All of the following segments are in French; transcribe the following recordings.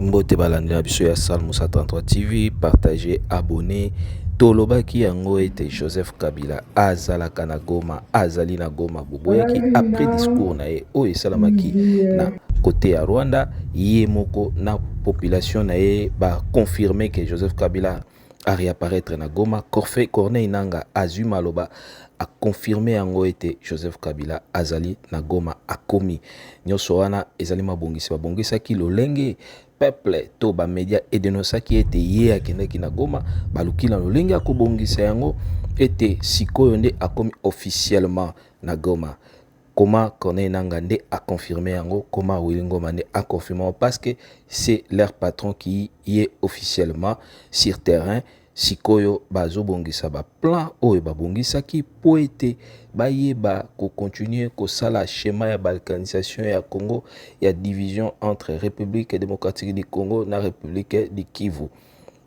Mbote balandi na biso ya Salle Moussa 33 TV, partagez, abonnez. Tolobaki yango ete Joseph Kabila azalaka na Goma, azali na Goma boboyaki après discours na ye oyo esalamaki na côté ya Rwanda, ye moko na population na ye ba confirmer que Joseph Kabila a réapparaître na Goma. Corneille Nangaa azwi maloba a confirmé yango ete Joseph Kabila azali na Goma akomi. Nyonso wana ezali mabongisi babongisaki lolenge peuple to ba media edenosaki ete ye akendaki na Goma baluki na lolenge akobongisa yango ete sikoyo nde akomi officiellement na Goma. Comment Corneille Nangaa nde a confirmé yango, comment Willy Ngoma nde a confirmé, parce que c'est leur patron qui y est officiellement sur terrain. Sikoyo bazo bongisa ba plan oyo babongisaki po ete bayeba ko continuer ko sala schéma ya balkanisation ya Congo, ya division entre République démocratique du Congo na République du Kivu.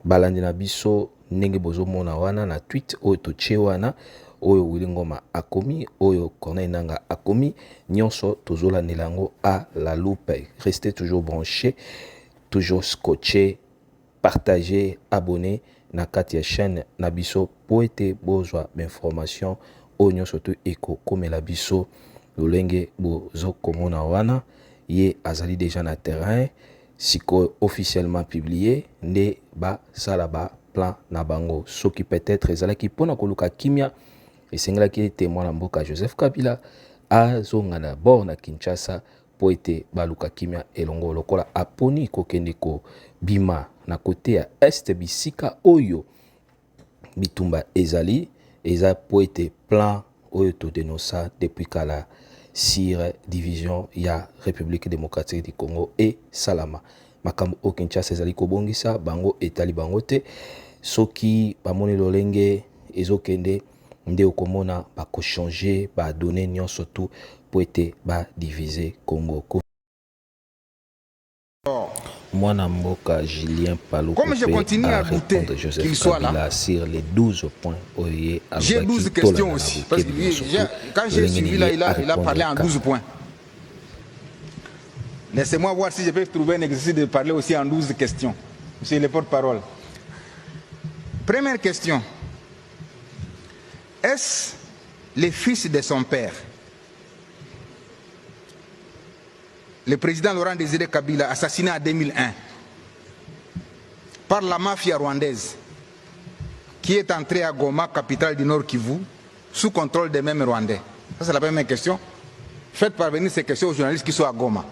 Balandi na biso ndenge bozo mona wana na tweet oyo toche wana oyo Willy Ngoma akomi, oyo Corneille Nangaa akomi, nyonso tozolandela yango à la loupe. Restez toujours branchés, toujours scotchés, partagez, abonnez na kati ya chaîne na biso po ete bozwa information oyo nyonso to ekokomela biso lolenge bozo komona wana. Ye azali déjà na terrain, siko officiellement publié nde ba sala ba plan na bango. Soki peut-être ezalaki pona koluka kimia esengelaki ete mwana mboka Joseph Kabila azonga na bord na Kinshasa po ete baluka kimia elongo lokola aponi kokende ko bima na kote ya est bisika oyo bitumba ezali eza po ete plan oyo to denosa depuis kala sur division ya République démocratique du Congo et salama makambo o Kinshasa ezali kobongisa bango etali bango te soki bamoni lolenge ezokende nde okomona bako changer ba donner nyonso tout po ete ba diviser Congo. Mwana mboka Julien Paluku comme je continue à douter qu'il soit là, sur les 12 points. J'ai 12 questions aussi. Parce que quand j'ai suivi là, il a parlé en 12 points. Laissez-moi voir si je peux trouver un exercice de parler aussi en 12 questions. Monsieur le porte-parole. Première question. Est-ce le fils de son père, le président Laurent Désiré Kabila, assassiné en 2001 par la mafia rwandaise, qui est entrée à Goma, capitale du Nord Kivu, sous contrôle des mêmes Rwandais? Ça, c'est la première question. Faites parvenir ces questions aux journalistes qui sont à Goma.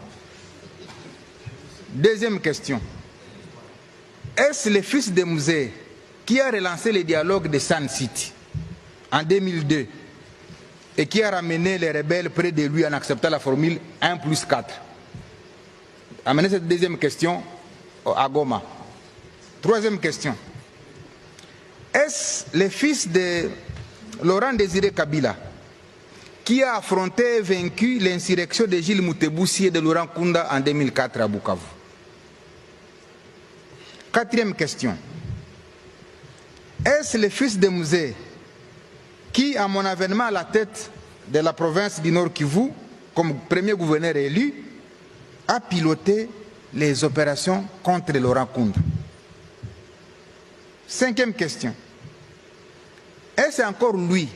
Deuxième question. Est-ce le fils de Musée qui a relancé le dialogue de Sun City en 2002 et qui a ramené les rebelles près de lui en acceptant la formule 1+4? Amenez cette deuxième question à Goma. Troisième question. Est-ce le fils de Laurent Désiré Kabila qui a affronté et vaincu l'insurrection de Gilles Moutebousi et de Laurent Kunda en 2004 à Bukavu? Quatrième question. Est-ce le fils de Musée qui, à mon avènement à la tête de la province du Nord Kivu, comme premier gouverneur élu, a piloté les opérations contre Laurent Kunda? Cinquième question. Est-ce encore lui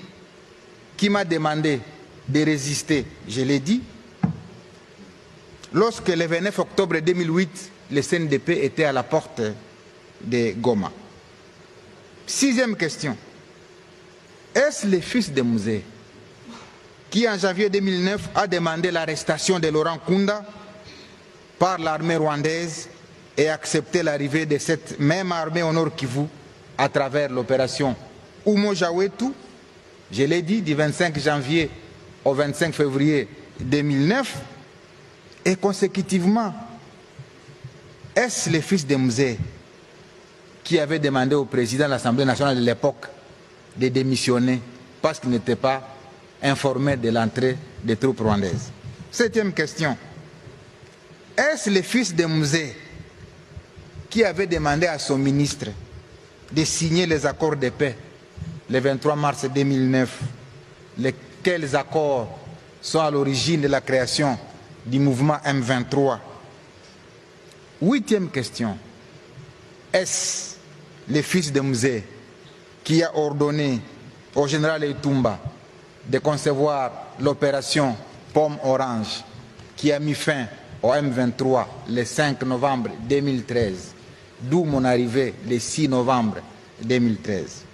qui m'a demandé de résister, je l'ai dit, lorsque le 29 octobre 2008, le CNDP était à la porte de Goma? Sixième question. Est-ce le fils de Musée qui, en janvier 2009, a demandé l'arrestation de Laurent Kunda par l'armée rwandaise et accepté l'arrivée de cette même armée au Nord Kivu à travers l'opération Umoja-Wetu, je l'ai dit, du 25 janvier au 25 février 2009, et consécutivement, est-ce le fils de Musée qui avait demandé au président de l'Assemblée nationale de l'époque de démissionner parce qu'il n'était pas informé de l'entrée des troupes rwandaises? Septième question. Est-ce le fils de Musée qui avait demandé à son ministre de signer les accords de paix le 23 mars 2009, lesquels accords sont à l'origine de la création du mouvement M23 8e question. Est-ce le fils de Mzee qui a ordonné au général Etumba de concevoir l'opération Pomme Orange qui a mis fin au M23 le 5 novembre 2013, d'où mon arrivée le 6 novembre 2013.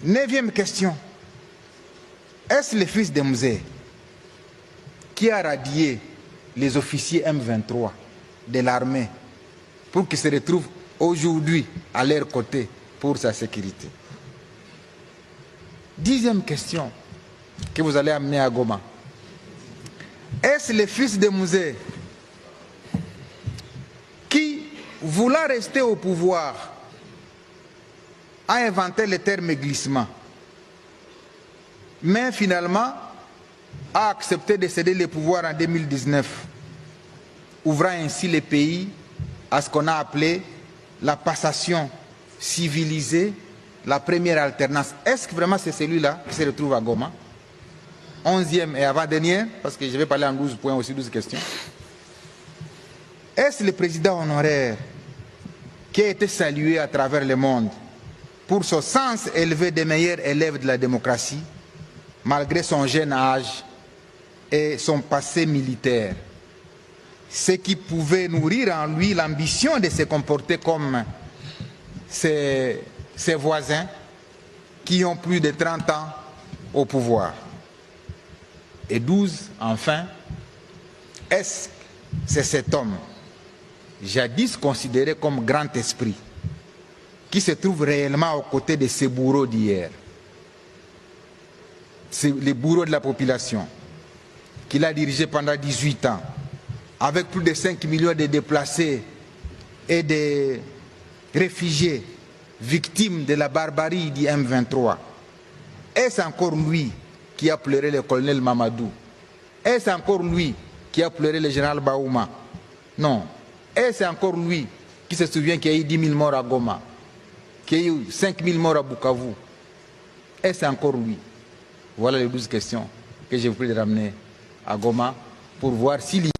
9e question. Est-ce le fils de Mzee qui a radié les officiers M23 de l'armée pour qu'ils se retrouvent aujourd'hui à leur côté pour sa sécurité? 10e question que vous allez amener à Goma. Est-ce le fils de Mzee qui, voulant rester au pouvoir, a inventé le terme glissement, mais finalement a accepté de céder le pouvoir en 2019, ouvrant ainsi le pays à ce qu'on a appelé la passation civilisée, la première alternance? Est-ce que vraiment c'est celui-là qui se retrouve à Goma? 11e et avant-dernière, parce que je vais parler en 12 points aussi, 12 questions. Est-ce le président honoraire qui a été salué à travers le monde pour son sens élevé des meilleurs élèves de la démocratie, malgré son jeune âge et son passé militaire, ce qui pouvait nourrir en lui l'ambition de se comporter comme ses voisins qui ont plus de 30 ans au pouvoir? Et 12, enfin, est-ce que c'est cet homme, jadis considéré comme grand esprit, qui se trouve réellement aux côtés de ces bourreaux d'hier, les bourreaux de la population, qu'il a dirigé pendant 18 ans, avec plus de 5 millions de déplacés et de réfugiés victimes de la barbarie du M23? Est-ce encore lui qui a pleuré le colonel Mamadou? Est-ce encore lui qui a pleuré le général Baouma? Non. Est-ce encore lui qui se souvient qu'il y a eu 10 000 morts à Goma, qu'il y a eu 5 000 morts à Bukavu? Est-ce encore lui? Voilà les 12 questions que je vous prie de ramener à Goma pour voir s'il y a...